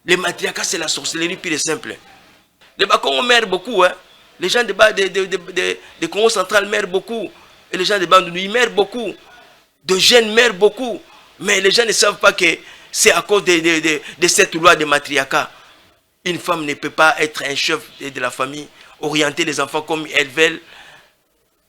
Les matriarcats, c'est la sorcellerie pure et simple. Les Congo meurent beaucoup. Hein. Les gens de Congo central meurent beaucoup. Et les gens de Bandundu, ils meurent beaucoup. De jeunes meurent beaucoup. Mais les gens ne savent pas que c'est à cause de cette loi de matriarcat. Une femme ne peut pas être un chef de la famille, orienter les enfants comme elles veulent,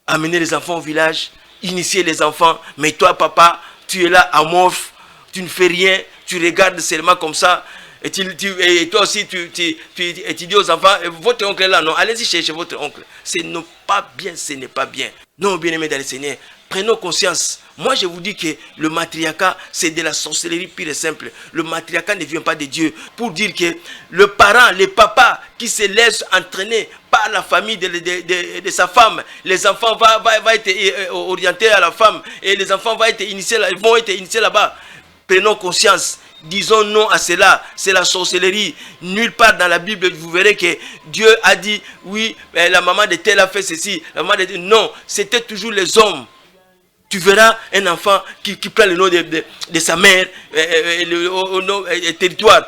amener les enfants au village, initier les enfants. Mais toi, papa, tu es là amorphe, tu ne fais rien, tu regardes seulement comme ça. Et toi aussi, tu dis aux enfants, votre oncle est là, non, allez-y chercher votre oncle. Ce n'est pas bien, ce n'est pas bien. Non, bien-aimés dans le Seigneur, prenons conscience. Moi, je vous dis que le matriarcat, c'est de la sorcellerie pure et simple. Le matriarcat ne vient pas de Dieu. Pour dire que le parent, le papa qui se laisse entraîner par la famille de sa femme, les enfants vont être orientés à la femme et les enfants vont être initiés là-bas. Prenons conscience. Disons non à cela, c'est la sorcellerie. Nulle part dans la Bible, vous verrez que Dieu a dit, oui, la maman de tel a fait ceci. La maman de... Non, c'était toujours les hommes. Tu verras un enfant qui prend le nom de sa mère, territoire,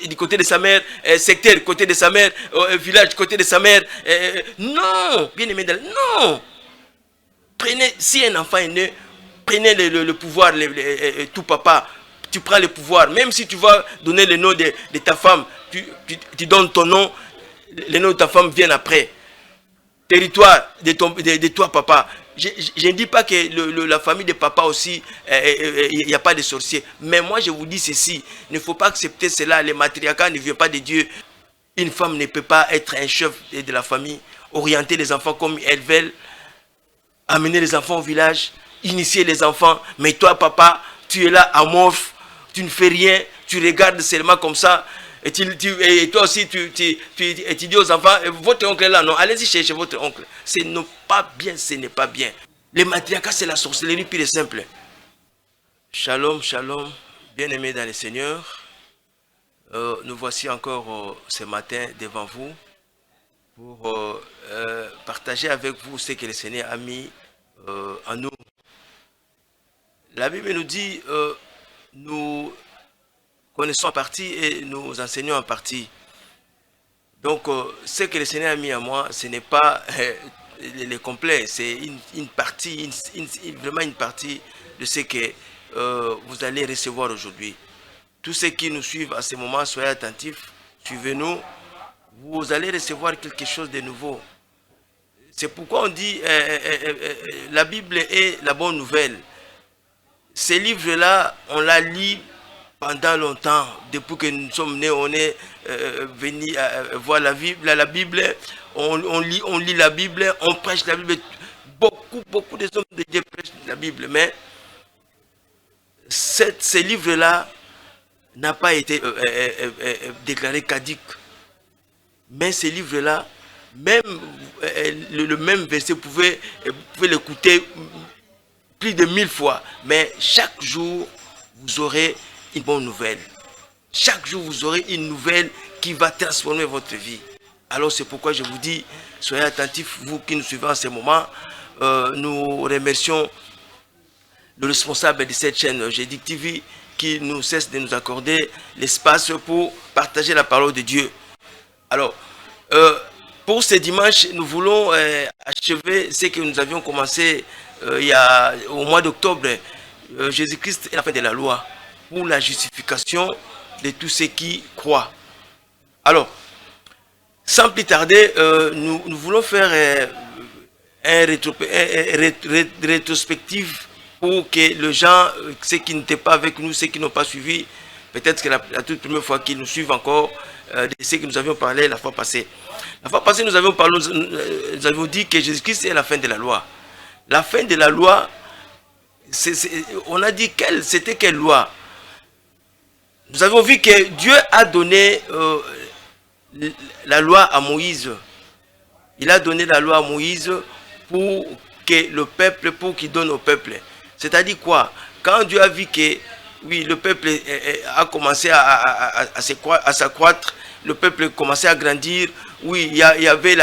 du côté de sa mère, secteur, du côté de sa mère, village, du côté de sa mère. Non, bien aimé, non. Prenez, si un enfant est né, prenez le pouvoir, tout papa. Tu prends le pouvoir, même si tu vas donner le nom de ta femme, tu donnes ton nom, le nom de ta femme vient après. Territoire de toi, papa. Je ne dis pas que la famille de papa aussi, il n'y a pas de sorciers. Mais moi, je vous dis ceci, il ne faut pas accepter cela. Les matriarcats ne viennent pas de Dieu. Une femme ne peut pas être un chef de la famille, orienter les enfants comme elles veulent, amener les enfants au village, initier les enfants. Mais toi, papa, tu es là amorphe. Tu ne fais rien, tu regardes seulement comme ça. Et toi aussi, tu dis aux enfants, votre oncle est là, non, allez-y chercher votre oncle. Ce n'est pas bien, ce n'est pas bien. Les matriarcats, c'est la sorcellerie pure et simple. Shalom, shalom, bien-aimés dans le Seigneur. Nous voici encore ce matin devant vous pour partager avec vous ce que le Seigneur a mis en nous. La Bible nous dit... nous connaissons en partie et nous enseignons en partie. Donc, ce que le Seigneur a mis à moi, ce n'est pas le complet, c'est une partie, vraiment une partie de ce que vous allez recevoir aujourd'hui. Tous ceux qui nous suivent à ce moment, soyez attentifs, suivez-nous, vous allez recevoir quelque chose de nouveau. C'est pourquoi on dit la Bible est la bonne nouvelle. Ces livres-là, on l'a lu pendant longtemps. Depuis que nous sommes nés, on est venus voir la Bible. On lit la Bible, on prêche la Bible. Beaucoup des hommes de Dieu prêchent la Bible. Mais ces livres-là n'ont pas été déclarés caducs. Mais ces livres-là, même le même verset, vous pouvez l'écouter plus de 1000 fois, mais chaque jour, vous aurez une bonne nouvelle. Chaque jour, vous aurez une nouvelle qui va transformer votre vie. Alors, c'est pourquoi je vous dis, soyez attentifs, vous qui nous suivez en ce moment. Nous remercions le responsable de cette chaîne, Jédic TV, qui nous cesse de nous accorder l'espace pour partager la parole de Dieu. Alors, pour ce dimanche, nous voulons achever ce que nous avions commencé au mois d'octobre. Jésus-Christ est la fin de la loi pour la justification de tous ceux qui croient. Alors, sans plus tarder, nous voulons faire rétrospective pour que les gens, ceux qui n'étaient pas avec nous, ceux qui n'ont pas suivi, peut-être que la toute première fois qu'ils nous suivent encore, de ce que nous avions parlé la fois passée. La fois passée, nous avions dit que Jésus-Christ est la fin de la loi. La fin de la loi, on a dit c'était quelle loi? Nous avons vu que Dieu a donné la loi à Moïse. Il a donné la loi à Moïse pour que le peuple, pour qu'il donne au peuple. C'est-à-dire quoi? Quand Dieu a vu que oui, le peuple a commencé à s'accroître, le peuple commençait à grandir, oui, il y avait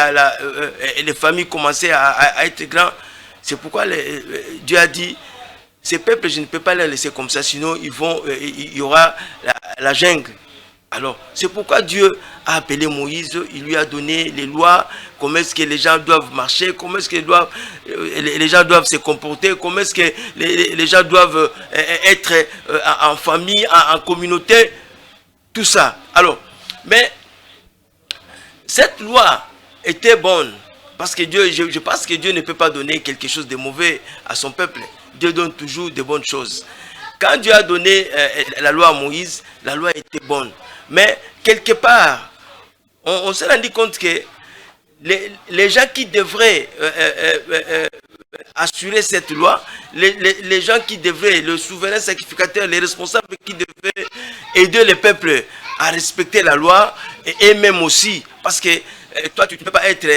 les familles commençaient à être grandes. C'est pourquoi Dieu a dit, ces peuples, je ne peux pas les laisser comme ça, sinon il y aura la jungle. Alors, c'est pourquoi Dieu a appelé Moïse, il lui a donné les lois, comment est-ce que les gens doivent marcher, comment est-ce que les gens doivent se comporter, comment est-ce que les gens doivent être en famille, en communauté, tout ça. Alors, mais cette loi était bonne, parce que Dieu, je pense que Dieu ne peut pas donner quelque chose de mauvais à son peuple. Dieu donne toujours de bonnes choses. Quand Dieu a donné la loi à Moïse, la loi était bonne. Mais quelque part, on s'est rendu compte que les gens qui devraient assurer cette loi, les gens qui devraient, le souverain sacrificateur, les responsables qui devraient aider le peuple à respecter la loi, et même aussi, parce que toi, tu ne peux pas être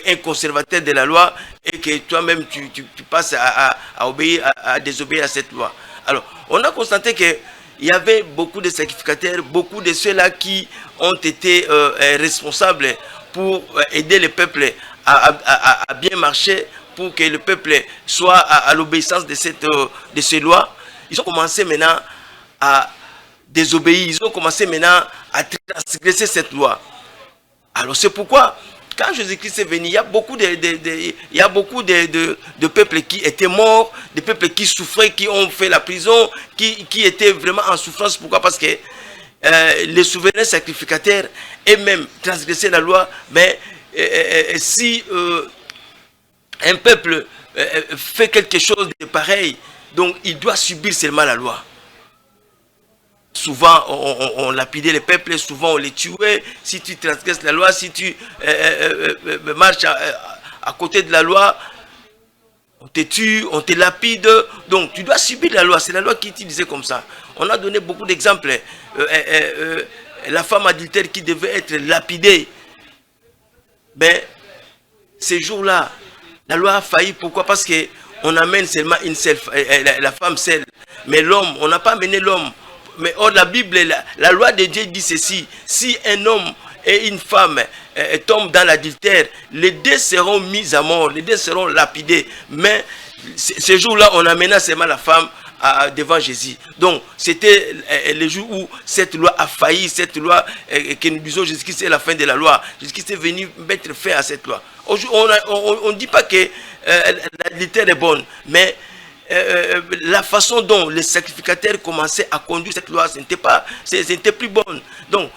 un conservateur de la loi et que toi-même, tu passes à obéir, à désobéir à cette loi. Alors, on a constaté que il y avait beaucoup de sacrificateurs, beaucoup de ceux-là qui ont été responsables pour aider le peuple à bien marcher, pour que le peuple soit à l'obéissance de ces lois. Ils ont commencé maintenant à désobéir, ils ont commencé maintenant à transgresser cette loi. Alors c'est pourquoi, quand Jésus-Christ est venu, il y a beaucoup de peuples qui étaient morts, des peuples qui souffraient, qui ont fait la prison, qui étaient vraiment en souffrance. Pourquoi? Parce que les souverains sacrificateurs et même transgresser la loi, mais si un peuple fait quelque chose de pareil, donc il doit subir seulement la loi. Souvent, on lapidait les peuples, souvent on les tuait. Si tu transgresses la loi, si tu marches à côté de la loi, on te tue, on te lapide. Donc, tu dois subir la loi. C'est la loi qui te disait comme ça. On a donné beaucoup d'exemples. La femme adultère qui devait être lapidée. Mais ces jours-là, la loi a failli. Pourquoi? Parce qu'on amène seulement la femme seule. Mais l'homme, on n'a pas amené l'homme. Mais or, la Bible, la loi de Dieu dit ceci: si un homme et une femme tombent dans l'adultère, les deux seront mis à mort, les deux seront lapidés. Mais ce jour-là, on amena seulement la femme devant Jésus. Donc, c'était le jour où cette loi a failli, cette loi que nous disons Jésus-Christ c'est la fin de la loi. Jésus-Christ est venu mettre fin à cette loi. On ne dit pas que l'adultère est bonne, mais la façon dont les sacrificateurs commençaient à conduire cette loi, ce n'était plus bonne. Donc,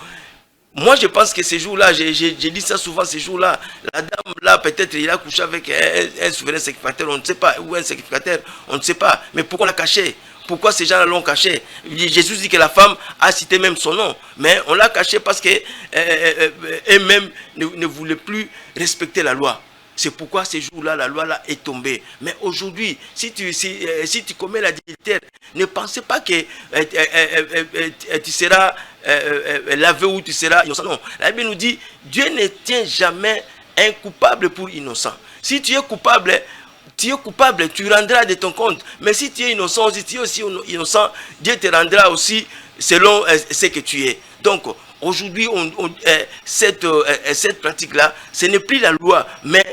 moi je pense que ces jours-là, j'ai dit ça souvent, ces jours-là, la dame là, peut-être il a couché avec un souverain sacrificateur, on ne sait pas, ou un sacrificateur, on ne sait pas. Mais pourquoi on l'a caché? Pourquoi ces gens l'ont caché? Jésus dit que la femme a cité même son nom, mais on l'a caché parce qu'elle-même ne voulait plus respecter la loi. C'est pourquoi ces jours-là, la loi là est tombée. Mais aujourd'hui, si tu commets l'adultère, ne pensez pas que tu seras lavé ou tu seras innocent. Non, la Bible nous dit, Dieu ne tient jamais un coupable pour innocent. Si tu es coupable, tu rendras de ton compte. Mais si tu es innocent, si tu es aussi innocent, Dieu te rendra aussi selon ce que tu es. Donc, aujourd'hui, cette pratique-là, ce n'est plus la loi, mais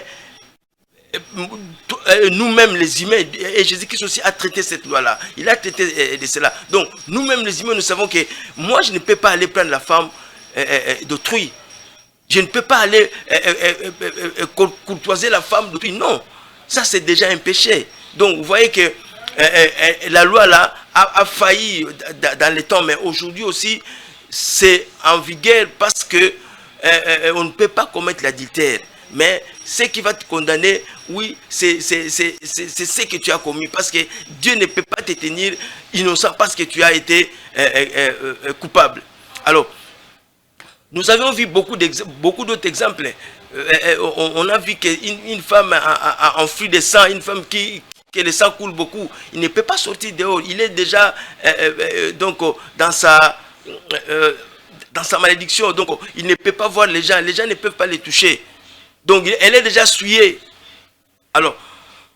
nous-mêmes les humains, et Jésus-Christ aussi a traité cette loi-là. Il a traité de cela. Donc, nous-mêmes les humains, nous savons que moi, je ne peux pas aller prendre la femme d'autrui. Je ne peux pas aller courtoiser la femme d'autrui. Non, ça c'est déjà un péché. Donc, vous voyez que la loi là a failli dans les temps, mais aujourd'hui aussi, c'est en vigueur parce que on ne peut pas commettre l'adultère. Mais ce qui va te condamner, oui, c'est ce que tu as commis. Parce que Dieu ne peut pas te tenir innocent parce que tu as été coupable. Alors, nous avons vu beaucoup d'autres exemples. On a vu qu'une femme a enfui de sang, une femme que le sang coule beaucoup, il ne peut pas sortir dehors. Il est déjà donc dans sa malédiction. Donc, il ne peut pas voir les gens ne peuvent pas les toucher. Donc, elle est déjà souillée. Alors,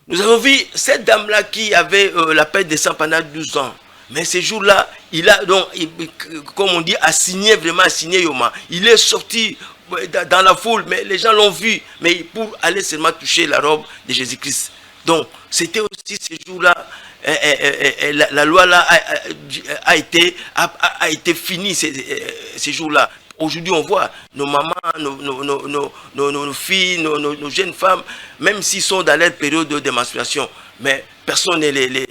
nous avons vu cette dame-là qui avait la perte de sang pendant 12 ans. Mais ce jour-là, il a, donc, comme on dit, vraiment assigné Yoma. Il est sorti dans la foule, mais les gens l'ont vu, mais pour aller seulement toucher la robe de Jésus-Christ. Donc, c'était aussi ce jour-là, la loi là a été finie ces jours-là. Aujourd'hui, on voit nos mamans, nos filles, nos jeunes femmes, même s'ils sont dans leur période de démenstruation, mais personne ne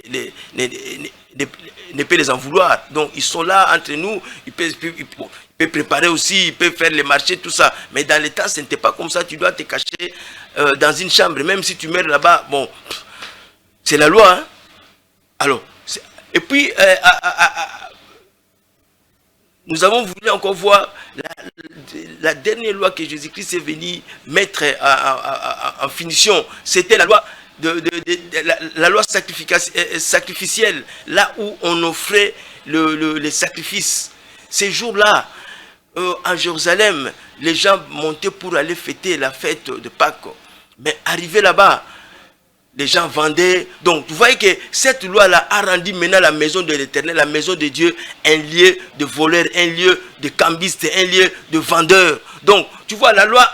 peut les en vouloir. Donc, ils sont là entre nous, ils peuvent préparer aussi, ils peuvent faire les marchés, tout ça. Mais dans l'État, ce n'était pas comme ça. Tu dois te cacher dans une chambre. Même si tu meurs là-bas, bon, c'est la loi. Hein? Alors, et puis, nous avons voulu encore voir la dernière loi que Jésus-Christ est venu mettre en finition. C'était la loi la loi sacrificielle, là où on offrait les sacrifices. Ces jours-là, en Jérusalem, les gens montaient pour aller fêter la fête de Pâques. Mais arrivé là-bas, les gens vendaient. Donc, vous voyez que cette loi-là a rendu maintenant la maison de l'Éternel, la maison de Dieu, un lieu de voleurs, un lieu de cambistes, un lieu de vendeurs. Donc, tu vois, la loi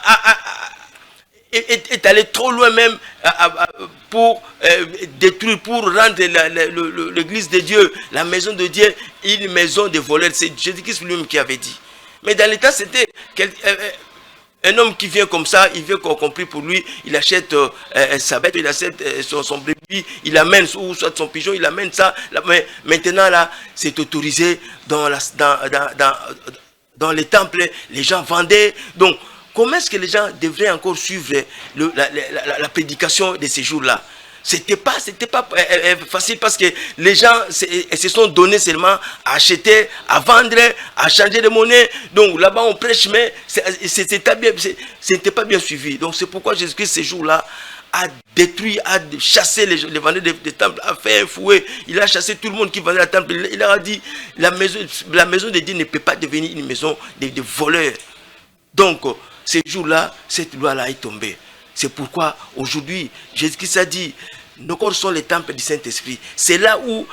est allée trop loin même pour détruire, pour rendre l'église de Dieu, la maison de Dieu, une maison de voleurs. C'est Jésus-Christ lui-même qui avait dit. Mais dans l'État, c'était un homme qui vient comme ça, il veut qu'on compris pour lui, il achète sa bête, il achète son brebis, il amène, ou soit son pigeon, il amène ça. Mais maintenant, là, c'est autorisé dans les temples, les gens vendaient. Donc, comment est-ce que les gens devraient encore suivre la prédication de ces jours-là? C'était pas facile parce que les gens se sont donnés seulement à acheter, à vendre, à changer de monnaie. Donc là-bas on prêche, mais c'était pas bien suivi. Donc c'est pourquoi Jésus-Christ ces jours-là a détruit, a chassé les vendeurs des temples, a fait un fouet. Il a chassé tout le monde qui vendait la temple. Il leur a dit la maison de Dieu ne peut pas devenir une maison de voleurs. Donc ces jours-là, cette loi-là est tombée. C'est pourquoi aujourd'hui, Jésus-Christ a dit, nos corps sont les temples du Saint-Esprit. C'est là où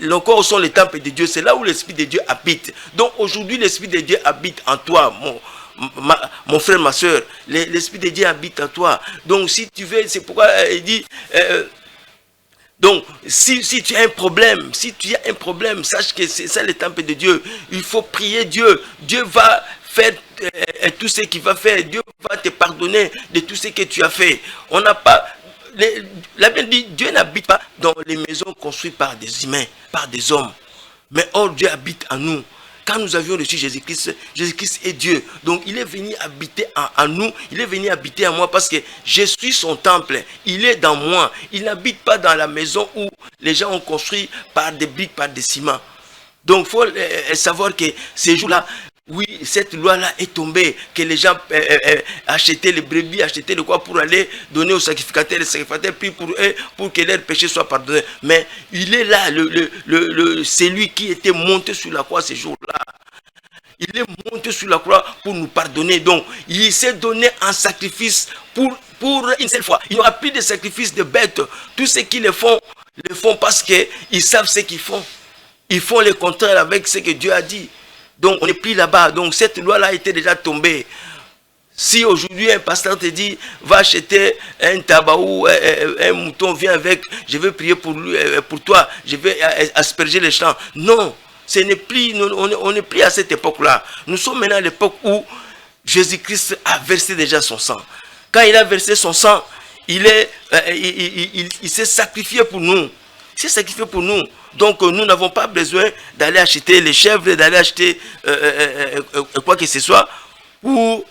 nos corps sont les temples de Dieu. C'est là où l'Esprit de Dieu habite. Donc aujourd'hui, l'Esprit de Dieu habite en toi, mon frère, ma soeur. L'Esprit de Dieu habite en toi. Donc si tu veux, c'est pourquoi il dit... donc, si tu as un problème, sache que c'est ça le temple de Dieu. Il faut prier Dieu. Dieu va faire tout ce qu'il va faire. Dieu va te pardonner de tout ce que tu as fait. On n'a pas... La Bible dit, Dieu n'habite pas dans les maisons construites par des humains, par des hommes. Mais or, Dieu habite en nous. Quand nous avions reçu Jésus-Christ, Jésus-Christ est Dieu. Donc, il est venu habiter en nous. Il est venu habiter en moi parce que je suis son temple. Il est dans moi. Il n'habite pas dans la maison où les gens ont construit par des briques, par des ciments. Donc, il faut savoir que ces jours-là, oui, cette loi-là est tombée, que les gens achetaient les brebis, achetaient le quoi pour aller donner aux sacrificateurs, les sacrificateurs prient pour eux, pour que leurs péchés soient pardonnés. Mais il est là, c'est lui qui était monté sur la croix ces jours-là. Il est monté sur la croix pour nous pardonner. Donc, il s'est donné un sacrifice pour une seule fois. Il n'y aura plus de sacrifice de bêtes. Tous ceux qui le font parce qu'ils savent ce qu'ils font. Ils font le contraire avec ce que Dieu a dit. Donc, on est pris là-bas. Donc, cette loi-là était déjà tombée. Si aujourd'hui, un pasteur te dit, va acheter un tabac ou un mouton, viens avec, je vais prier pour toi, je vais asperger les champs. Non, ce n'est plus, on n'est plus à cette époque-là. Nous sommes maintenant à l'époque où Jésus-Christ a versé déjà son sang. Quand il a versé son sang, il s'est sacrifié pour nous. Il s'est sacrifié pour nous. Donc nous n'avons pas besoin d'aller acheter les chèvres, d'aller acheter quoi que ce soit pour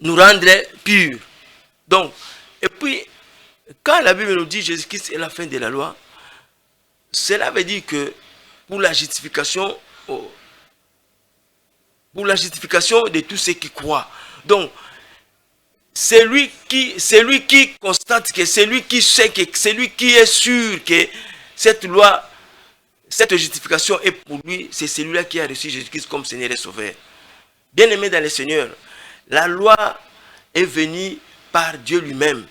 nous rendre purs. Donc, et puis, quand la Bible nous dit Jésus-Christ est la fin de la loi, cela veut dire que pour la justification de tous ceux qui croient. Donc, c'est lui qui constate que c'est lui qui sait que c'est lui qui est sûr que cette loi, cette justification est pour lui, c'est celui-là qui a reçu Jésus-Christ comme Seigneur et Sauveur. Bien-aimé dans le Seigneur, la loi est venue par Dieu lui-même.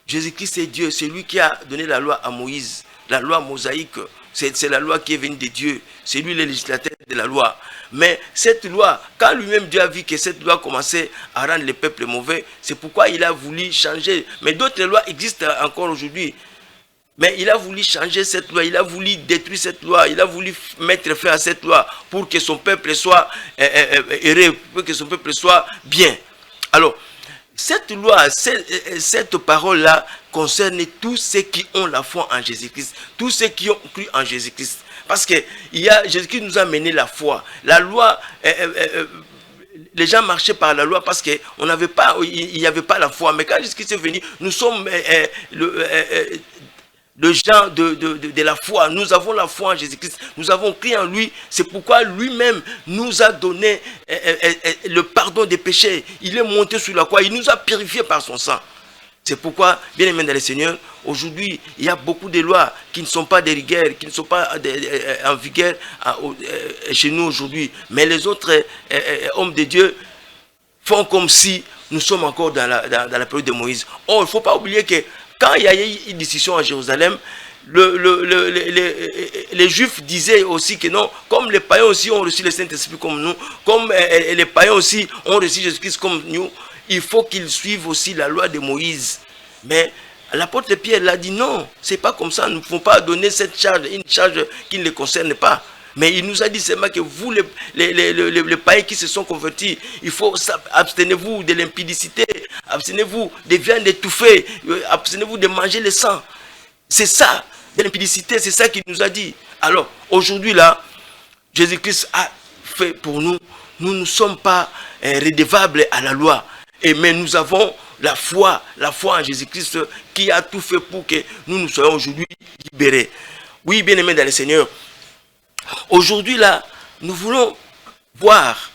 Jésus-Christ est Dieu, c'est lui qui a donné la loi à Moïse, la loi mosaïque. C'est la loi qui est venue de Dieu. C'est lui le législateur de la loi. Mais cette loi, quand lui-même Dieu a vu que cette loi commençait à rendre le peuple mauvais, c'est pourquoi il a voulu changer. Mais d'autres lois existent encore aujourd'hui. Mais il a voulu changer cette loi, il a voulu détruire cette loi, il a voulu mettre fin à cette loi pour que son peuple soit heureux, pour que son peuple soit bien. Alors, cette loi, cette parole-là concerne tous ceux qui ont la foi en Jésus-Christ, tous ceux qui ont cru en Jésus-Christ. Parce que Jésus-Christ nous a mené la foi. La loi, les gens marchaient par la loi parce qu'il n'y avait pas la foi. Mais quand Jésus-Christ est venu, nous sommes le genre de la foi. Nous avons la foi en Jésus-Christ. Nous avons cru en lui. C'est pourquoi lui-même nous a donné le pardon des péchés. Il est monté sur la croix. Il nous a purifiés par son sang. C'est pourquoi, bien aimés dans le Seigneur, aujourd'hui, il y a beaucoup de lois qui ne sont pas de rigueur, qui ne sont pas en vigueur chez nous aujourd'hui. Mais les autres hommes de Dieu font comme si nous sommes encore dans la période de Moïse. Or, il ne faut pas oublier que quand il y a eu une décision à Jérusalem, les Juifs disaient aussi que non, comme les païens aussi ont reçu le Saint-Esprit comme nous, comme les païens aussi ont reçu Jésus-Christ comme nous, il faut qu'ils suivent aussi la loi de Moïse. Mais l'apôtre Pierre l'a dit non, c'est pas comme ça, nous ne pouvons pas donner cette charge, une charge qui ne les concerne pas. Mais il nous a dit seulement que vous, les païens qui se sont convertis, il faut abstenez-vous de l'impudicité, abstenez-vous des viandes étouffées, abstenez-vous de manger le sang. C'est ça, de l'impudicité, c'est ça qu'il nous a dit. Alors, aujourd'hui là, Jésus-Christ a fait pour nous, nous ne sommes pas redevables à la loi. Mais nous avons la foi en Jésus-Christ qui a tout fait pour que nous soyons aujourd'hui libérés. Oui, bien aimés dans le Seigneur. Aujourd'hui là, nous voulons voir,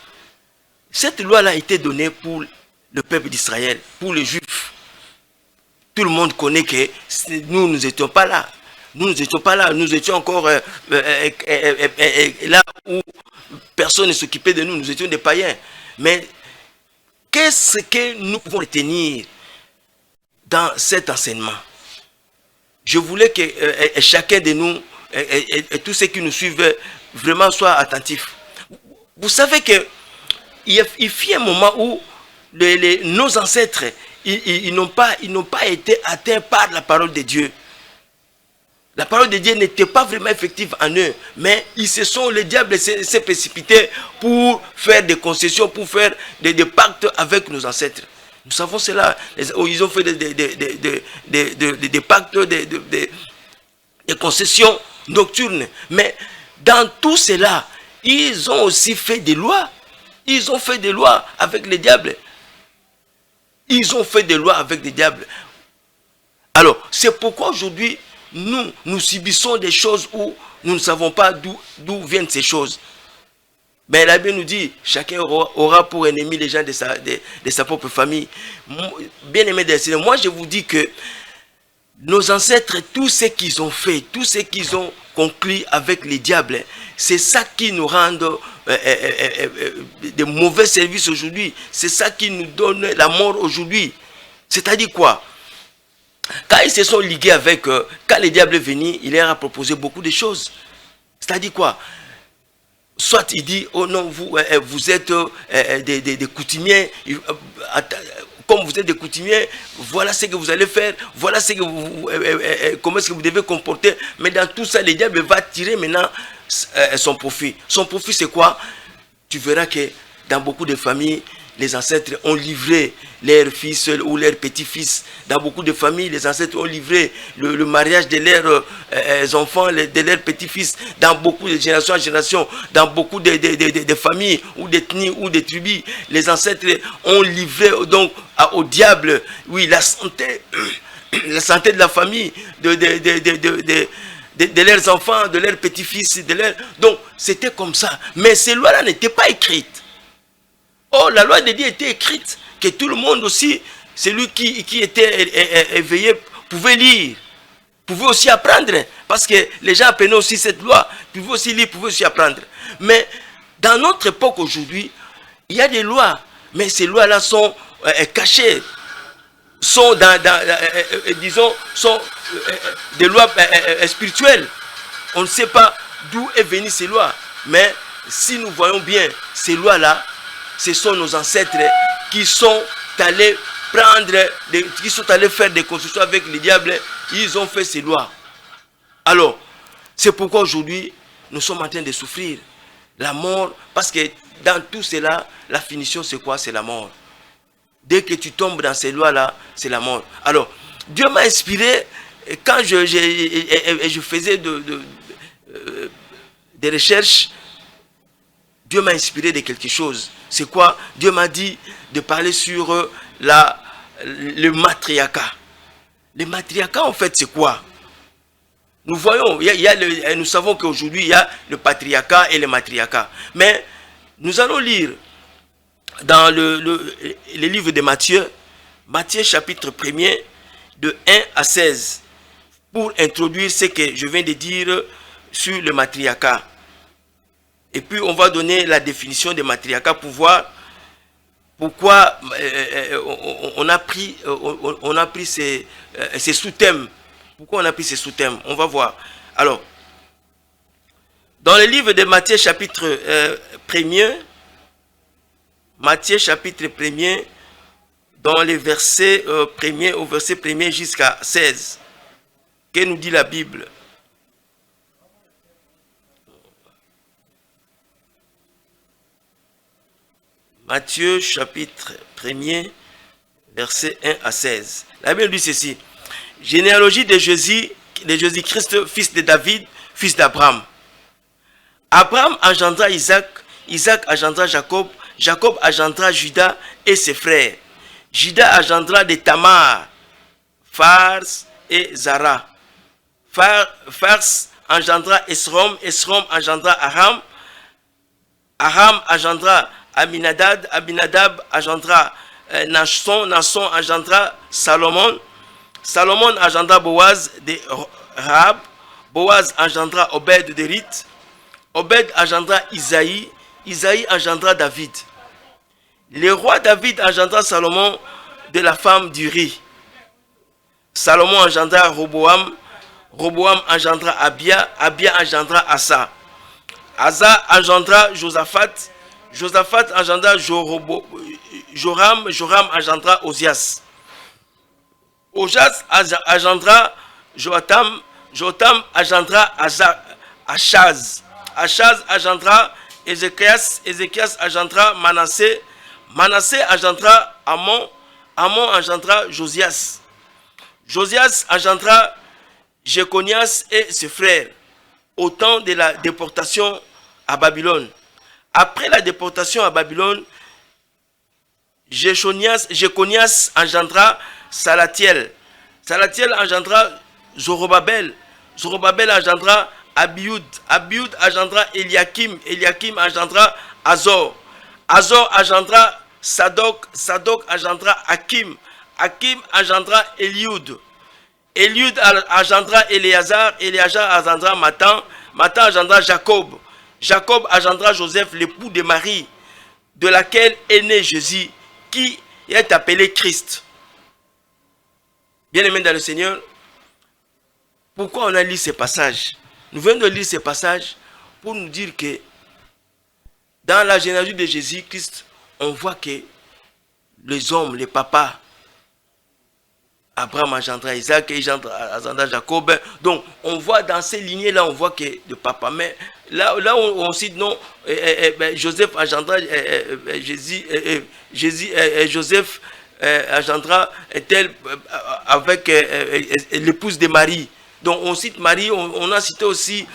cette loi-là a été donnée pour le peuple d'Israël, pour les Juifs. Tout le monde connaît que nous n'étions pas là. Nous n'étions pas là, nous étions encore là où personne ne s'occupait de nous, nous étions des païens. Mais qu'est-ce que nous pouvons retenir dans cet enseignement? Je voulais que chacun de nous et tous ceux qui nous suivent vraiment soient attentifs. Vous savez que il fut un moment où nos ancêtres ils n'ont pas été atteints par la parole de Dieu. La parole de Dieu n'était pas vraiment effective en eux, mais le diable s'est précipité pour faire des concessions, pour faire des pactes avec nos ancêtres. Nous savons cela. Ils ont fait des pactes, des concessions nocturnes. Mais dans tout cela, ils ont aussi fait des lois. Ils ont fait des lois avec les diables. Ils ont fait des lois avec des diables. Alors, c'est pourquoi aujourd'hui, nous subissons des choses où nous ne savons pas d'où viennent ces choses. Mais la Bible nous dit, chacun aura pour ennemi les gens de sa propre famille. Bien aimé des Seigneurs, moi je vous dis que nos ancêtres, tout ce qu'ils ont fait, tout ce qu'ils ont conclu avec les diables, c'est ça qui nous rend de mauvais services aujourd'hui. C'est ça qui nous donne la mort aujourd'hui. C'est-à-dire quoi? Quand ils se sont ligués avec, quand le diable est venu, il leur a proposé beaucoup de choses. C'est-à-dire quoi? Soit il dit, oh non, vous êtes des coutumiers, comme vous êtes des coutumiers, voilà ce que vous allez faire, voilà ce que comment est-ce que vous devez comporter. Mais dans tout ça, le diable va tirer maintenant son profit. Son profit, c'est quoi? Tu verras que dans beaucoup de familles, les ancêtres ont livré leurs fils ou leurs petits-fils. Dans beaucoup de familles, les ancêtres ont livré le mariage de leurs enfants, de leurs petits-fils. Dans beaucoup de génération en génération, dans beaucoup de familles ou d'ethnies ou de tribus, les ancêtres ont livré donc au diable, oui, la santé de la famille, de leurs enfants, de leurs petits-fils. Donc, c'était comme ça. Mais ces lois-là n'étaient pas écrites. Oh, la loi de Dieu était écrite, que tout le monde aussi, celui qui était éveillé, pouvait lire, pouvait aussi apprendre, parce que les gens apprenaient aussi cette loi, pouvaient aussi lire, pouvaient aussi apprendre. Mais dans notre époque aujourd'hui, il y a des lois, mais ces lois-là sont cachées, sont disons, sont des lois spirituelles. On ne sait pas d'où est venue ces lois, mais si nous voyons bien ces lois-là, ce sont nos ancêtres qui sont allés qui sont allés faire des constructions avec les diables. Ils ont fait ces lois. Alors, c'est pourquoi aujourd'hui, nous sommes en train de souffrir. La mort, parce que dans tout cela, la finition c'est quoi? C'est la mort. Dès que tu tombes dans ces lois-là, c'est la mort. Alors, Dieu m'a inspiré, quand je faisais des recherches, Dieu m'a inspiré de quelque chose. C'est quoi? Dieu m'a dit de parler sur le matriarcat. Le matriarcat, en fait, c'est quoi? Nous voyons, nous savons qu'aujourd'hui, il y a le patriarcat et le matriarcat. Mais nous allons lire dans le livre de Matthieu, Matthieu chapitre 1er, de 1 à 16, pour introduire ce que je viens de dire sur le matriarcat. Et puis, on va donner la définition de matriarcat pour voir pourquoi on a pris ces sous-thèmes. Pourquoi on a pris ces sous-thèmes? On va voir. Alors, dans le livre de Matthieu chapitre 1er, Matthieu chapitre 1er, dans les versets 1er au verset 1er jusqu'à 16, que nous dit la Bible? Matthieu chapitre 1er, versets 1 à 16. La Bible dit ceci. Généalogie de Jésus-Christ, fils de David, fils d'Abraham. Abraham engendra Isaac, Isaac engendra Jacob, Jacob engendra Judas et ses frères. Judas engendra de Tamar, Phars et Zara. Phars engendra Esrom, Esrom engendra Aram, Aram engendra Aminadab, Aminadab engendra Naasson, Naasson engendra Salomon, Salomon engendra Boaz de Rahab, Boaz engendra Obed de Rith, Obed engendra Isaïe, Isaïe engendra David. Le roi David engendra Salomon de la femme d'Uri. Salomon engendra Roboam, Roboam engendra Abia, Abia engendra Asa. Asa engendra Josaphat, Josaphat engendra Joram, Joram engendra Osias. Osias engendra Joatam, Joatam engendra Achaz. Achaz engendra Ézéchias, Ézéchias engendra Manassé, Manassé engendra Amon, Amon engendra Josias. Josias engendra Jéconias et ses frères au temps de la déportation à Babylone. Après la déportation à Babylone, Jéconias engendra Salatiel. Salatiel engendra Zorobabel. Zorobabel engendra Abioud. Abioud engendra Eliakim. Eliakim engendra Azor. Azor engendra Sadok. Sadok engendra Hakim. Hakim engendra Eliud. Eliud engendra Éléazar. Éléazar engendra Matan. Matan engendra Jacob. Jacob engendra Joseph, l'époux de Marie, de laquelle est né Jésus, qui est appelé Christ. Bien-aimés dans le Seigneur, pourquoi on a lu ces passages? Nous venons de lire ces passages pour nous dire que dans la généalogie de Jésus-Christ, on voit que les hommes, les papas, Abraham engendra Isaac, Isaac engendra Jacob. Donc, on voit dans ces lignées-là, on voit que le papa, mais là où on cite non, Joseph engendra Joseph engendra tel avec l'épouse de Marie. Donc, on cite Marie, on a cité aussi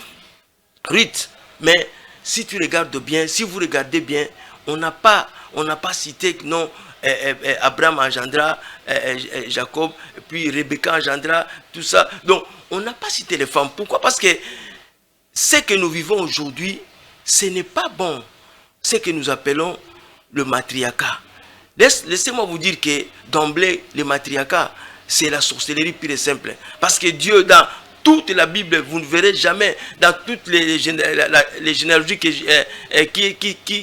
Ruth. Mais si tu regardes bien, si vous regardez bien, on n'a pas cité non. Abraham engendra Jacob, puis Rebecca engendra tout ça. Donc, on n'a pas cité les femmes. Pourquoi? Parce que ce que nous vivons aujourd'hui, ce n'est pas bon. Ce que nous appelons le matriarcat. Laissez-moi vous dire que d'emblée, le matriarcat, c'est la sorcellerie pure et simple. Parce que Dieu, dans toute la Bible, vous ne verrez jamais, dans toutes les généalogies qui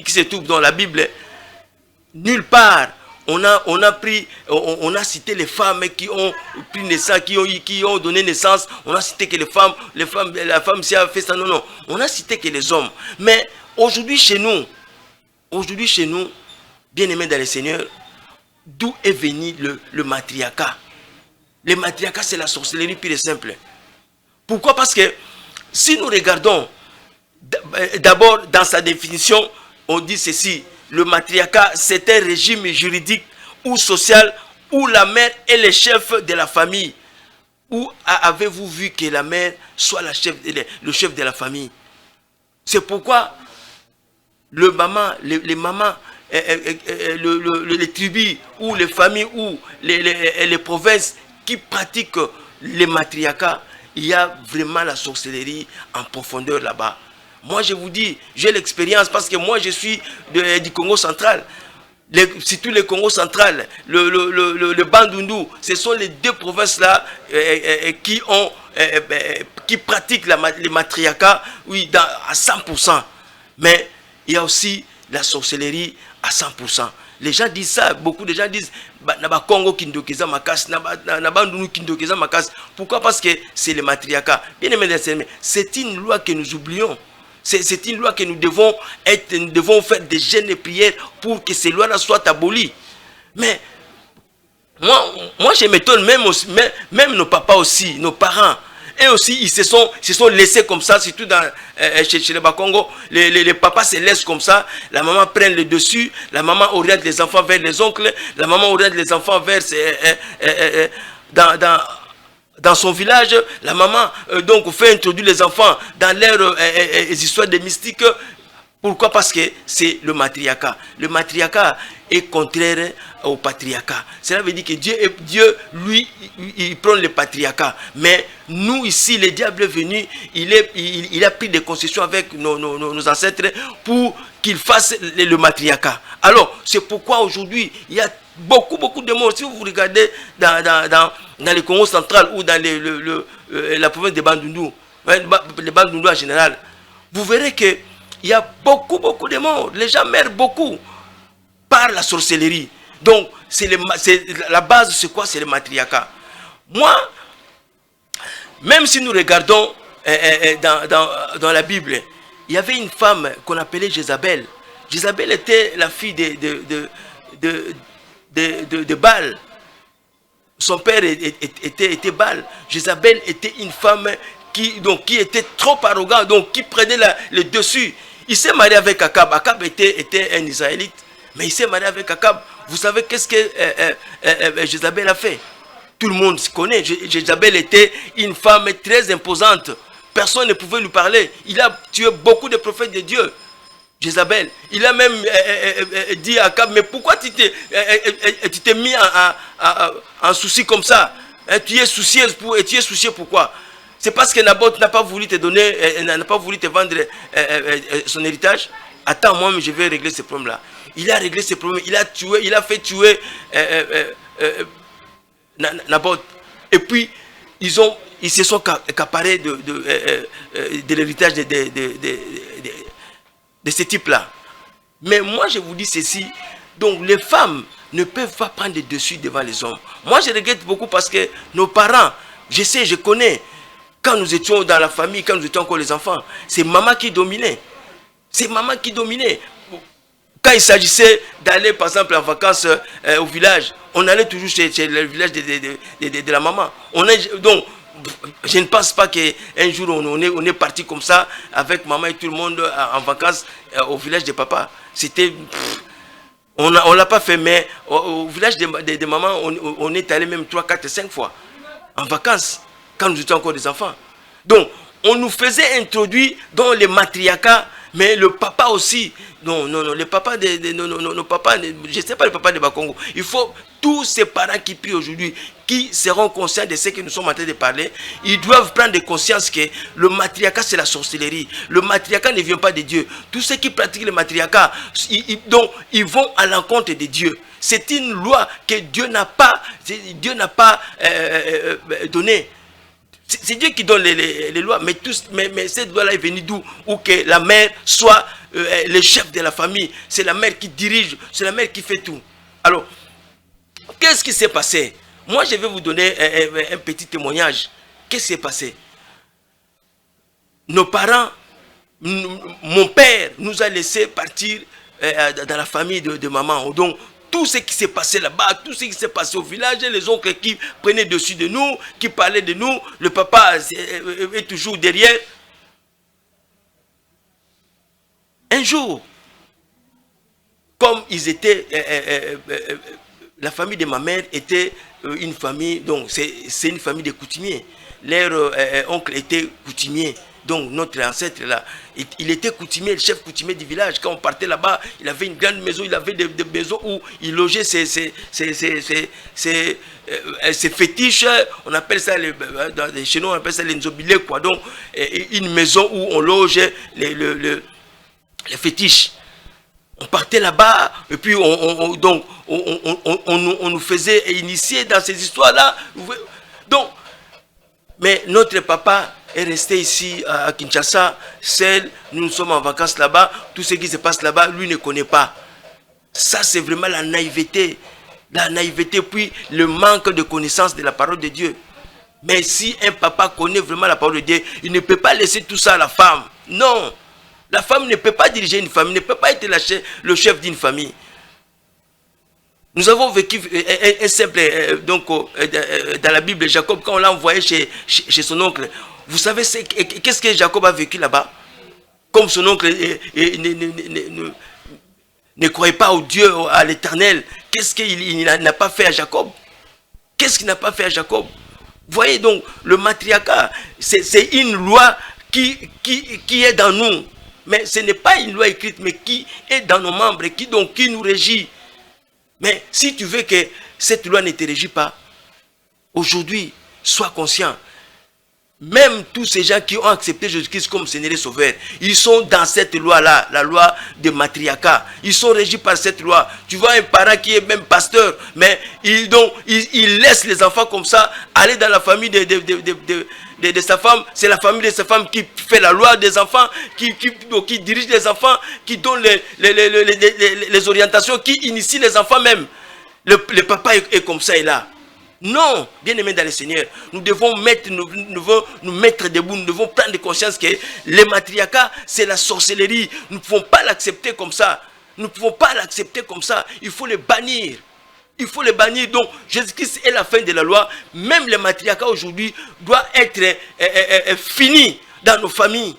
se trouvent dans la Bible, nulle part, on a cité les femmes qui ont pris naissance, qui ont donné naissance. On a cité que la femme s'y a fait ça. Non, non. On a cité que les hommes. Mais aujourd'hui chez nous, bien-aimés dans le Seigneur, d'où est venu le matriarcat? Le matriarcat, c'est la sorcellerie pure et simple. Pourquoi? Parce que si nous regardons, d'abord dans sa définition, on dit ceci: le matriarcat, c'est un régime juridique ou social où la mère est le chef de la famille. Où avez-vous vu que la mère soit le chef de la famille? C'est pourquoi les mamans, les tribus ou les familles ou les provinces qui pratiquent les matriarcats, il y a vraiment la sorcellerie en profondeur là-bas. Moi, je vous dis, j'ai l'expérience parce que moi, je suis du Congo central. Surtout le Congo central, le Bandundu, ce sont les deux provinces-là qui pratiquent les matriarcats, oui, à 100%. Mais il y a aussi la sorcellerie à 100%. Les gens disent ça, beaucoup de gens disent Naba Congo Kindokeza Makas, Naba Ndunu Kindokeza Makas. Pourquoi? Parce que c'est le matriarcat. Bien aimé, c'est une loi que nous oublions. C'est une loi que nous devons faire des jeûnes et prières pour que ces lois-là soient abolies. Mais moi je m'étonne, même nos papas aussi, nos parents, et aussi ils se sont laissés comme ça, surtout chez les Bakongo, les papas se laissent comme ça, la maman prend le dessus, la maman oriente les enfants vers les oncles, la maman oriente les enfants vers dans son village, la maman donc fait introduire les enfants dans leurs histoires de mystiques. Pourquoi? Parce que c'est le matriarcat. Le matriarcat est contraire au patriarcat. Cela veut dire que Dieu lui, il prend le patriarcat. Mais nous ici, le diable est venu, il a pris des concessions avec nos ancêtres pour qu'il fasse le matriarcat. Alors, c'est pourquoi aujourd'hui, il y a beaucoup de morts. Si vous regardez dans le Congo central ou dans la province de Bandundu, le Bandundu en général, vous verrez que il y a beaucoup de morts. Les gens meurent beaucoup par la sorcellerie. Donc, la base, c'est quoi? C'est le matriarcat. Moi, même si nous regardons dans la Bible, il y avait une femme qu'on appelait Jézabel. Jézabel était la fille de Baal. Son père était Baal. Jézabel était une femme qui était trop arrogante, donc qui prenait le dessus. Il s'est marié avec Akab. Akab était un Israélite, mais il s'est marié avec Akab. Vous savez qu'est-ce que Jézabel a fait? Tout le monde se connaît. Jézabel était une femme très imposante. Personne ne pouvait lui parler. Il a tué beaucoup de prophètes de Dieu. Jézabel. Il a même dit à Akab, mais pourquoi tu t'es mis en souci comme ça? Tu es soucieuse et tu es soucieux pourquoi? C'est parce que Naboth n'a pas voulu te donner, n'a pas voulu te vendre son héritage. Attends, moi, je vais régler ce problème-là. Il a réglé ce problème. Il a fait tuer Naboth. Et puis, ils se sont accaparés de l'héritage de ce type-là. Mais moi, je vous dis ceci. Donc, les femmes ne peuvent pas prendre le dessus devant les hommes. Moi, je regrette beaucoup parce que nos parents, je connais. Quand nous étions dans la famille, quand nous étions encore les enfants, c'est maman qui dominait. C'est maman qui dominait. Quand il s'agissait d'aller, par exemple, en vacances au village, on allait toujours chez le village de la maman. Donc, je ne pense pas qu'un jour, on est parti comme ça, avec maman et tout le monde en vacances au village de papa. C'était... On ne l'a pas fait, mais au village de maman, on est allé même 3, 4, 5 fois en vacances. Quand nous étions encore des enfants. Donc, on nous faisait introduire dans les matriarcats, mais le papa aussi. Non, les papas nos papas, je ne sais pas les papas de Bakongo. Il faut tous ces parents qui prient aujourd'hui, qui seront conscients de ce que nous sommes en train de parler, ils doivent prendre conscience que le matriarcat, c'est la sorcellerie. Le matriarcat ne vient pas de Dieu. Tous ceux qui pratiquent le matriarcat, ils vont à l'encontre de Dieu. C'est une loi que Dieu n'a pas donnée. C'est Dieu qui donne les lois, mais cette loi-là est venue d'où? Ou que la mère soit le chef de la famille. C'est la mère qui dirige, c'est la mère qui fait tout. Alors, qu'est-ce qui s'est passé? Moi, je vais vous donner un petit témoignage. Qu'est-ce qui s'est passé? Nos parents, mon père nous a laissé partir dans la famille de maman. Donc, tout ce qui s'est passé là-bas, tout ce qui s'est passé au village, les oncles qui prenaient dessus de nous, qui parlaient de nous, le papa est toujours derrière. Un jour, comme ils étaient, la famille de ma mère était une famille, donc c'est une famille de coutumiers. Leur oncle était coutumier. Donc notre ancêtre là, il était coutumier, le chef coutumier du village. Quand on partait là-bas, il avait une grande maison, il avait des maisons où il logeait ses fétiches. On appelle ça, chez nous on appelle ça les nzobilés, quoi. Donc une maison où on logeait les fétiches. On partait là-bas et puis on nous faisait initier dans ces histoires-là. Donc, mais notre papa est resté ici à Kinshasa, seul, nous sommes en vacances là-bas, tout ce qui se passe là-bas, lui ne connaît pas. Ça, c'est vraiment la naïveté, puis le manque de connaissance de la parole de Dieu. Mais si un papa connaît vraiment la parole de Dieu, il ne peut pas laisser tout ça à la femme. Non, la femme ne peut pas diriger une famille, ne peut pas être le chef d'une famille. Nous avons vécu un simple, donc dans la Bible, Jacob, quand on l'a envoyé chez son oncle, vous savez qu'est-ce que Jacob a vécu là-bas? Comme son oncle ne croyait pas au Dieu, à l'Éternel, qu'est-ce qu'il n'a pas fait à Jacob? Qu'est-ce qu'il n'a pas fait à Jacob? Vous voyez donc, le matriarcat, c'est une loi qui est dans nous. Mais ce n'est pas une loi écrite, mais qui est dans nos membres, qui nous régit. Mais si tu veux que cette loi ne te régit pas, aujourd'hui, sois conscient. Même tous ces gens qui ont accepté Jésus-Christ comme Seigneur et Sauveur, ils sont dans cette loi-là, la loi de matriarcat. Ils sont régis par cette loi. Tu vois un parent qui est même pasteur, mais il laisse les enfants comme ça aller dans la famille de sa femme. C'est la famille de sa femme qui fait la loi des enfants, qui dirige les enfants, qui donne les orientations, qui initie les enfants même. Le papa est comme ça, il est là. Non, bien-aimés dans le Seigneur, nous devons nous mettre debout, nous devons prendre conscience que le matriarcat, c'est la sorcellerie. Nous ne pouvons pas l'accepter comme ça. Nous ne pouvons pas l'accepter comme ça. Il faut le bannir. Il faut le bannir. Donc, Jésus-Christ est la fin de la loi. Même le matriarcat aujourd'hui doit être fini dans nos familles.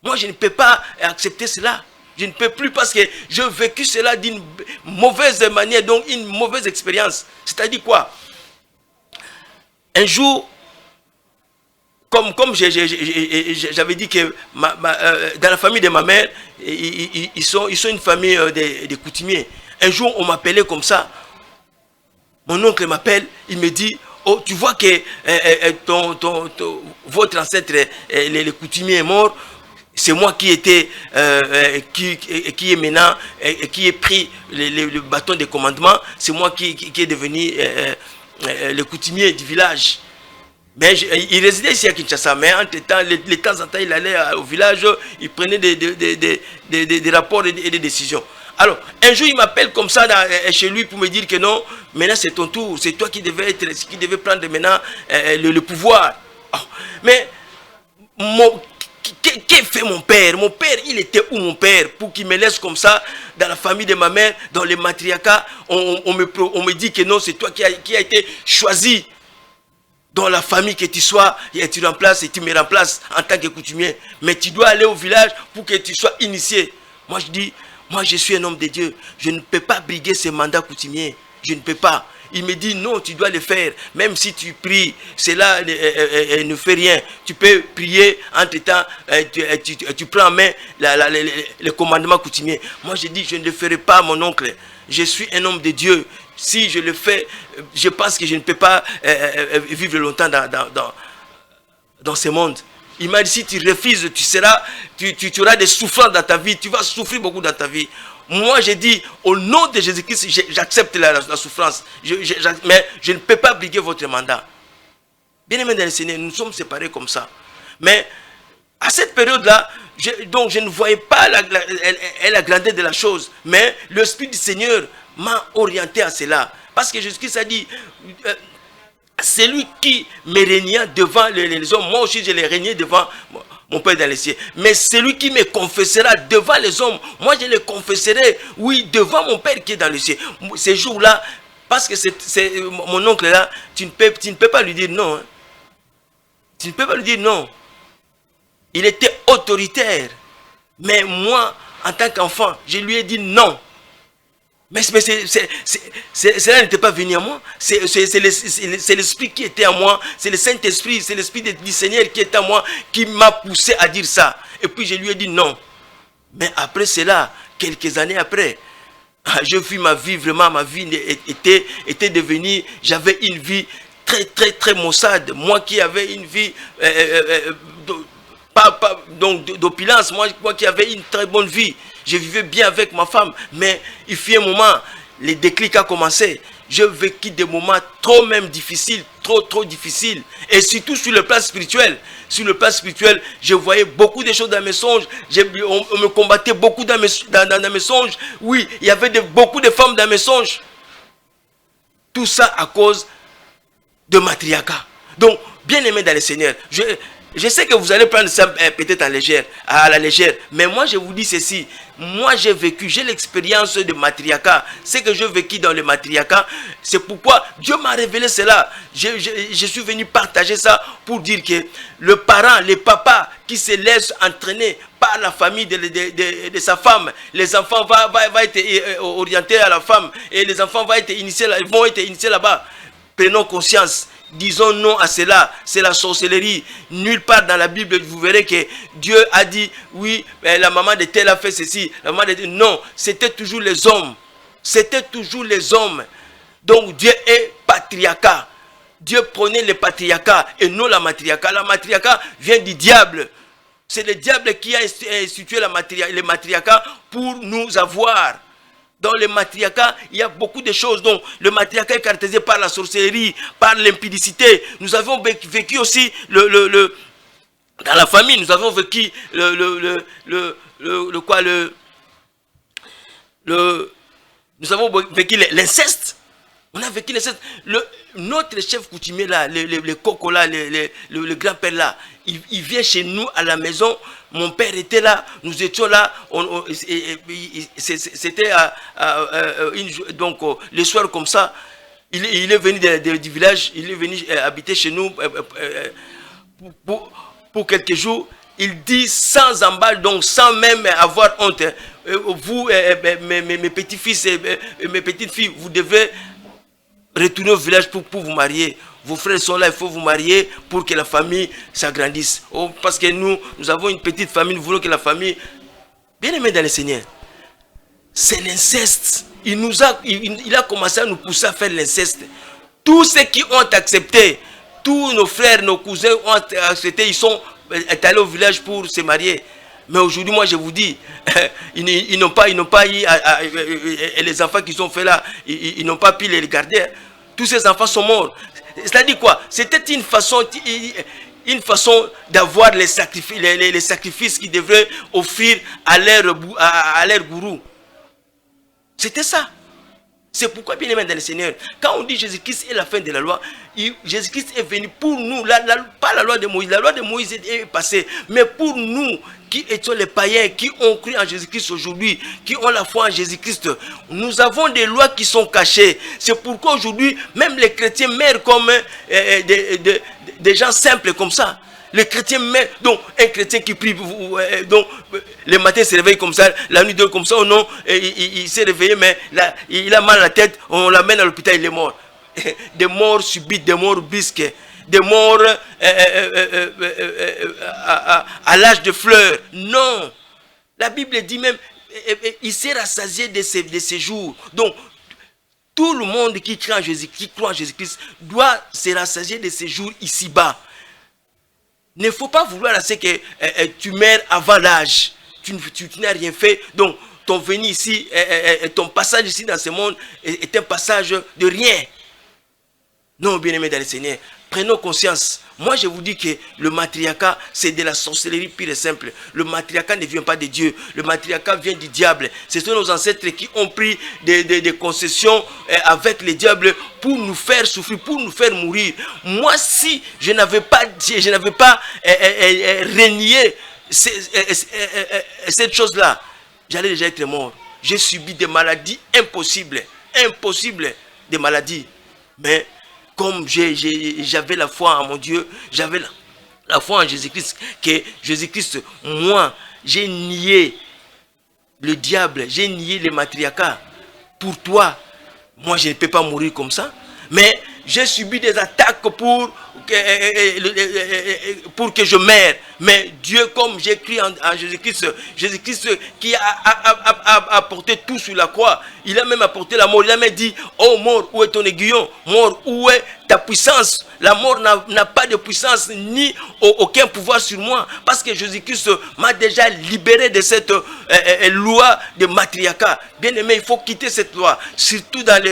Moi, je ne peux pas accepter cela. Je ne peux plus parce que j'ai vécu cela d'une mauvaise manière, donc une mauvaise expérience. C'est-à-dire quoi? Un jour, comme j'avais dit que dans la famille de ma mère, ils sont une famille de coutumiers. Un jour, on m'appelait comme ça. Mon oncle m'appelle, il me dit, oh, tu vois que votre ancêtre, le coutumier est mort. C'est moi qui est maintenant, qui ai pris le bâton de commandement. C'est moi qui est devenu le coutumier du village. Mais il résidait ici à Kinshasa. Mais entre-temps, de temps en temps, il allait au village, il prenait des rapports et des décisions. Alors, un jour, il m'appelle comme ça chez lui pour me dire que non, maintenant c'est ton tour. C'est toi qui devais prendre maintenant le pouvoir. Oh, mais qu'est fait mon père? Mon père, il était où mon père? Pour qu'il me laisse comme ça, dans la famille de ma mère, dans les matriarcats, on me dit que non, c'est toi qui a été choisi dans la famille, que tu sois, et tu remplaces, et tu me remplaces en tant que coutumier. Mais tu dois aller au village pour que tu sois initié. Moi, je dis, moi, je suis un homme de Dieu. Je ne peux pas briguer ce mandat coutumier. Je ne peux pas. Il me dit non, tu dois le faire. Même si tu pries, cela ne fait rien. Tu peux prier, entre-temps, tu prends en main le commandement coutumier. Moi, je dis, je ne le ferai pas, mon oncle. Je suis un homme de Dieu. Si je le fais, je pense que je ne peux pas vivre longtemps dans ce monde. Il m'a dit, si tu refuses, tu auras des souffrances dans ta vie. Tu vas souffrir beaucoup dans ta vie. Moi, j'ai dit, au nom de Jésus-Christ, j'accepte la souffrance. Mais je ne peux pas briguer votre mandat. Bien-aimés dans le Seigneur, nous sommes séparés comme ça. Mais à cette période-là, je ne voyais pas la grandeur de la chose. Mais l'Esprit du Seigneur m'a orienté à cela. Parce que Jésus-Christ a dit, c'est lui qui me régna devant les hommes. Moi aussi, je l'ai régné devant mon Père dans les cieux. Mais celui qui me confessera devant les hommes, moi je le confesserai, oui, devant mon Père qui est dans les cieux. Ces jours-là, parce que c'est mon oncle là, tu ne peux pas lui dire non. Hein. Tu ne peux pas lui dire non. Il était autoritaire. Mais moi, en tant qu'enfant, je lui ai dit non. Mais cela n'était pas venu à moi. C'est l'Esprit qui était à moi. C'est le Saint-Esprit, c'est l'Esprit du Seigneur qui est à moi, qui m'a poussé à dire ça. Et puis je lui ai dit non. Mais après cela, quelques années après, je vis ma vie, vraiment ma vie était devenue, j'avais une vie très maussade. Moi qui avais une vie d'opulence, moi qui avais une très bonne vie, je vivais bien avec ma femme, mais il fut un moment, les déclics a commencé. Je vécu des moments trop même difficiles, trop difficiles, et surtout sur le plan spirituel. Sur le plan spirituel, je voyais beaucoup de choses dans mes songes. On me combattait beaucoup dans mes songes. Oui, il y avait beaucoup de femmes dans mes songes. Tout ça à cause de matriarcat. Donc, bien aimé dans le Seigneur, je sais que vous allez prendre ça peut-être à la légère, mais moi je vous dis ceci, moi j'ai l'expérience de matriarcat, ce que j'ai vécu dans le matriarcat, c'est pourquoi Dieu m'a révélé cela. Je suis venu partager ça pour dire que le parent, le papa qui se laisse entraîner par la famille de sa femme, les enfants vont être orientés à la femme et les enfants vont être initiés là-bas. Prenons conscience. Disons non à cela, c'est la sorcellerie. Nulle part dans la Bible, vous verrez que Dieu a dit, oui, la maman de tel a fait ceci. La maman de tel... Non, c'était toujours les hommes. C'était toujours les hommes. Donc Dieu est patriarcat. Dieu prenait le patriarcat et non la matriarcat. La matriarcat vient du diable. C'est le diable qui a institué le matriarcat pour nous avoir. Dans le matriarcat, il y a beaucoup de choses. Donc, le matriarcat est caractérisé par la sorcellerie, par l'impudicité. Nous avons vécu aussi dans la famille, nous avons vécu nous avons vécu l'inceste. On a vécu l'inceste. Notre chef coutumier là, le coco là, le grand-père là, il vient chez nous à la maison. Mon père était là, nous étions là. C'était donc le soir comme ça. Il est venu du village, il est venu habiter chez nous pour quelques jours. Il dit sans embâche, donc sans même avoir honte. Vous, mes petits-fils et mes petites-filles, vous devez retournez au village pour vous marier. Vos frères sont là, il faut vous marier pour que la famille s'agrandisse. Oh, parce que nous avons une petite famille, nous voulons que la famille... Bien aimé dans le Seigneur, c'est l'inceste. Il a commencé à nous pousser à faire l'inceste. Tous ceux qui ont accepté, tous nos frères, nos cousins ont accepté, ils sont allés au village pour se marier. Mais aujourd'hui, moi je vous dis, ils n'ont pas eu, et les enfants qu'ils ont fait là, ils n'ont pas pu les garder. Tous ces enfants sont morts. C'est-à-dire quoi? C'était une façon d'avoir les sacrifices qu'ils devraient offrir à leur gourou. C'était ça. C'est pourquoi, bien aimé dans le Seigneur, quand on dit Jésus-Christ est la fin de la loi, Jésus-Christ est venu pour nous, pas la loi de Moïse. La loi de Moïse est passée, mais pour nous qui étions les païens, qui ont cru en Jésus-Christ aujourd'hui, qui ont la foi en Jésus-Christ, nous avons des lois qui sont cachées. C'est pourquoi aujourd'hui, même les chrétiens meurent comme des gens simples comme ça. Le chrétien meurt, donc un chrétien qui prie, donc le matin il se réveille comme ça, la nuit comme ça, ou non, il s'est réveillé, mais là, il a mal à la tête, on l'amène à l'hôpital, il est mort. Des morts subites, des morts bisques, des morts à l'âge de fleurs. Non, la Bible dit même, il s'est rassasié de ces jours. Donc, tout le monde qui croit en Jésus-Christ doit se rassasier de ces jours ici-bas. Il ne faut pas vouloir à ce que tu meurs avant l'âge. Tu n'as rien fait. Donc, ton venir ici, ton passage ici dans ce monde est un passage de rien. Non, bien-aimé dans le Seigneur. Prenons conscience. Moi, je vous dis que le matriarcat, c'est de la sorcellerie pure et simple. Le matriarcat ne vient pas de Dieu. Le matriarcat vient du diable. Ce sont nos ancêtres qui ont pris des concessions avec le diable pour nous faire souffrir, pour nous faire mourir. Moi, si je n'avais pas renié cette chose-là, j'allais déjà être mort. J'ai subi des maladies impossibles. Impossibles, des maladies. Mais comme j'avais la foi en mon Dieu, j'avais la foi en Jésus-Christ, que Jésus-Christ, moi, j'ai nié le diable, j'ai nié le matriarcat. Pour toi, moi, je ne peux pas mourir comme ça. Mais j'ai subi des attaques pour que je meure. Mais Dieu, comme j'écris en Jésus-Christ, Jésus-Christ qui a apporté tout sur la croix, il a même apporté la mort. Il a même dit, oh mort, où est ton aiguillon? Mort, où est ta puissance? La mort n'a pas de puissance ni aucun pouvoir sur moi. Parce que Jésus-Christ m'a déjà libéré de cette loi de matriarcat. Bien aimé, il faut quitter cette loi. Surtout dans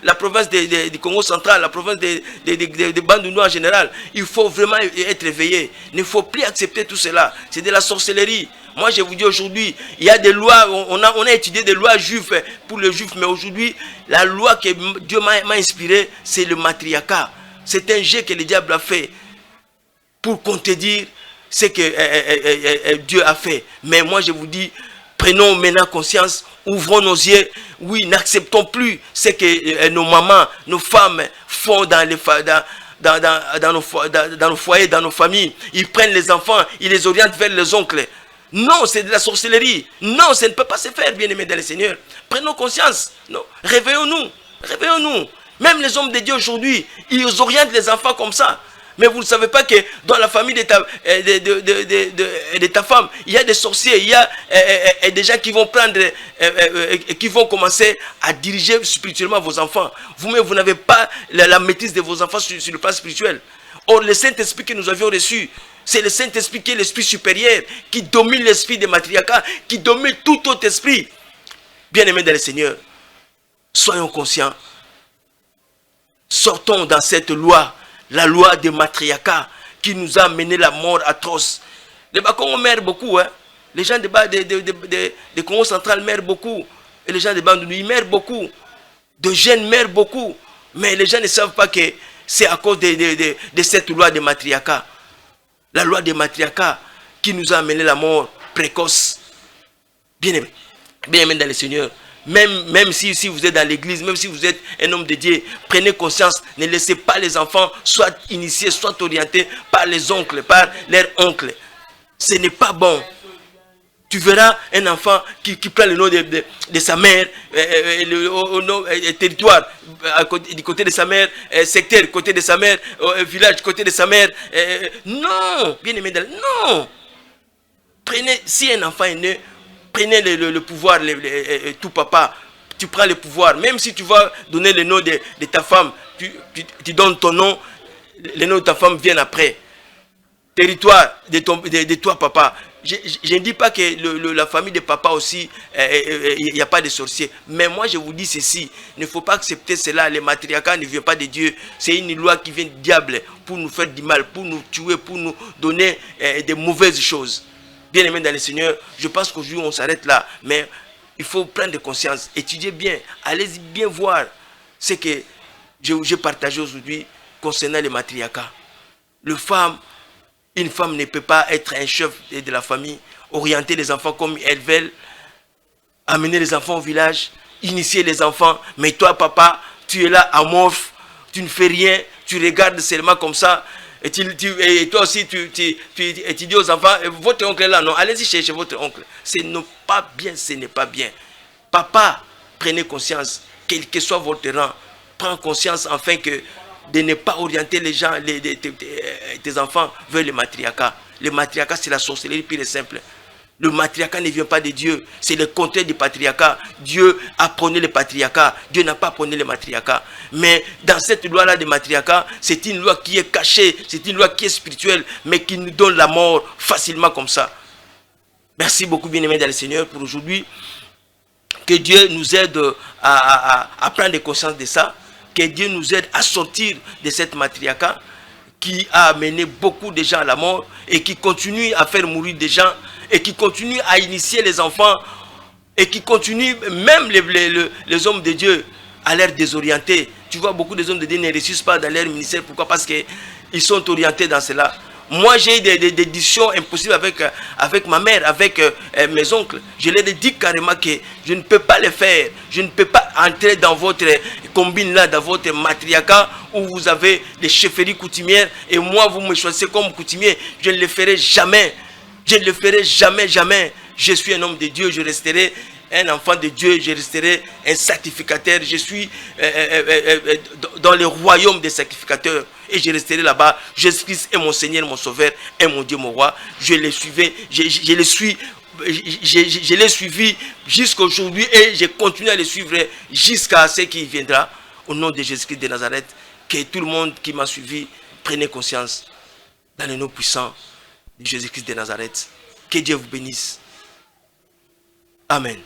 la province du Congo central, la province des Bandundu en général. Il faut vraiment être éveillé. Il ne faut plus accepter tout cela. C'est de la sorcellerie. Moi, je vous dis aujourd'hui, il y a des lois, on a étudié des lois juives pour les juifs, mais aujourd'hui, la loi que Dieu m'a inspirée, c'est le matriarcat. C'est un jet que le diable a fait pour contredire ce que Dieu a fait. Mais moi, je vous dis, prenons maintenant conscience, ouvrons nos yeux. Oui, n'acceptons plus ce que nos mamans, nos femmes font dans nos foyers, dans nos familles. Ils prennent les enfants, ils les orientent vers les oncles. Non, c'est de la sorcellerie. Non, ça ne peut pas se faire, bien-aimés dans le Seigneur. Prenons conscience. Non, réveillons-nous. Réveillons-nous. Même les hommes de Dieu aujourd'hui, ils orientent les enfants comme ça. Mais vous ne savez pas que dans la famille de ta femme, il y a des sorciers, il y a des gens qui vont prendre, qui vont commencer à diriger spirituellement vos enfants. Vous-même, vous n'avez pas la maîtrise de vos enfants sur le plan spirituel. Or, le Saint-Esprit que nous avions reçu, c'est le Saint-Esprit qui est l'esprit supérieur, qui domine l'esprit de matriarcat, qui domine tout autre esprit. Bien-aimés dans le Seigneur, soyons conscients. Sortons dans cette loi, la loi de matriarcat, qui nous a amené la mort atroce. Les Bakongo meurent beaucoup, hein. Les gens de Congo central meurent beaucoup. Et les gens de Bandundu, ils meurent beaucoup. De jeunes meurent beaucoup. Mais les gens ne savent pas que c'est à cause de cette loi de matriarcat. La loi de matriarcat qui nous a amené la mort précoce. Bien-aimé dans le Seigneur. Même si vous êtes dans l'église, même si vous êtes un homme de Dieu, prenez conscience, ne laissez pas les enfants soit initiés, soit orientés par les oncles, par leurs oncles. Ce n'est pas bon. Tu verras un enfant qui prend le nom de sa mère, territoire, du côté de sa mère, secteur, du côté de sa mère, village, du côté de sa mère. Non, bien aimé, non. Prenez, si un enfant est né, prenez le pouvoir, tout papa, tu prends le pouvoir. Même si tu vas donner le nom de ta femme, tu donnes ton nom, le nom de ta femme vient après. Territoire de toi, papa. Je ne dis pas que la famille de papa aussi, il n'y a pas de sorciers. Mais moi, je vous dis ceci. Il ne faut pas accepter cela. Le matriarcat ne vient pas de Dieu. C'est une loi qui vient du diable pour nous faire du mal, pour nous tuer, pour nous donner des mauvaises choses. Bien aimé dans le Seigneur, je pense qu'aujourd'hui, on s'arrête là. Mais il faut prendre conscience. Étudiez bien. Allez bien voir ce que j'ai partagé aujourd'hui concernant le matriarcat. Une femme ne peut pas être un chef de la famille, orienter les enfants comme elles veulent, amener les enfants au village, initier les enfants. Mais toi, papa, tu es là amorphe, tu ne fais rien, tu regardes seulement comme ça. Et toi aussi, tu dis aux enfants, votre oncle est là, non, allez-y chercher votre oncle. Ce n'est pas bien, ce n'est pas bien. Papa, prenez conscience, quel que soit votre rang, prends conscience afin que de ne pas orienter les gens, tes enfants vers le matriarcat. Le matriarcat, c'est la sorcellerie pure et simple. Le matriarcat ne vient pas de Dieu. C'est le contraire du patriarcat. Dieu a prôné le patriarcat. Dieu n'a pas prôné le matriarcat. Mais dans cette loi-là de matriarcat, c'est une loi qui est cachée. C'est une loi qui est spirituelle, mais qui nous donne la mort facilement comme ça. Merci beaucoup, bien-aimés dans le Seigneur, pour aujourd'hui. Que Dieu nous aide à prendre conscience de ça. Que Dieu nous aide à sortir de cette matriarcat. qui a amené beaucoup de gens à la mort et qui continue à faire mourir des gens et qui continue à initier les enfants et qui continue, même les hommes de Dieu, à l'air désorientés. Tu vois, beaucoup des hommes de Dieu ne réussissent pas dans leur ministère. Pourquoi? Parce qu'ils sont orientés dans cela. Moi, j'ai eu des discussions impossibles avec ma mère, avec mes oncles. Je leur ai dit carrément que je ne peux pas le faire. Je ne peux pas entrer dans votre combine là, dans votre matriarcat où vous avez des chefferies coutumières et moi, vous me choisissez comme coutumier. Je ne le ferai jamais. Je ne le ferai jamais, jamais. Je suis un homme de Dieu, je resterai un enfant de Dieu, je resterai un sacrificateur. Je suis dans le royaume des sacrificateurs et je resterai là-bas. Jésus-Christ est mon Seigneur, mon Sauveur, est mon Dieu, mon roi. Je le suivais, je l'ai suivi jusqu'à aujourd'hui et je continue à le suivre jusqu'à ce qui viendra. Au nom de Jésus-Christ de Nazareth, que tout le monde qui m'a suivi prenne conscience dans le nom puissant de Jésus-Christ de Nazareth. Que Dieu vous bénisse. Amen.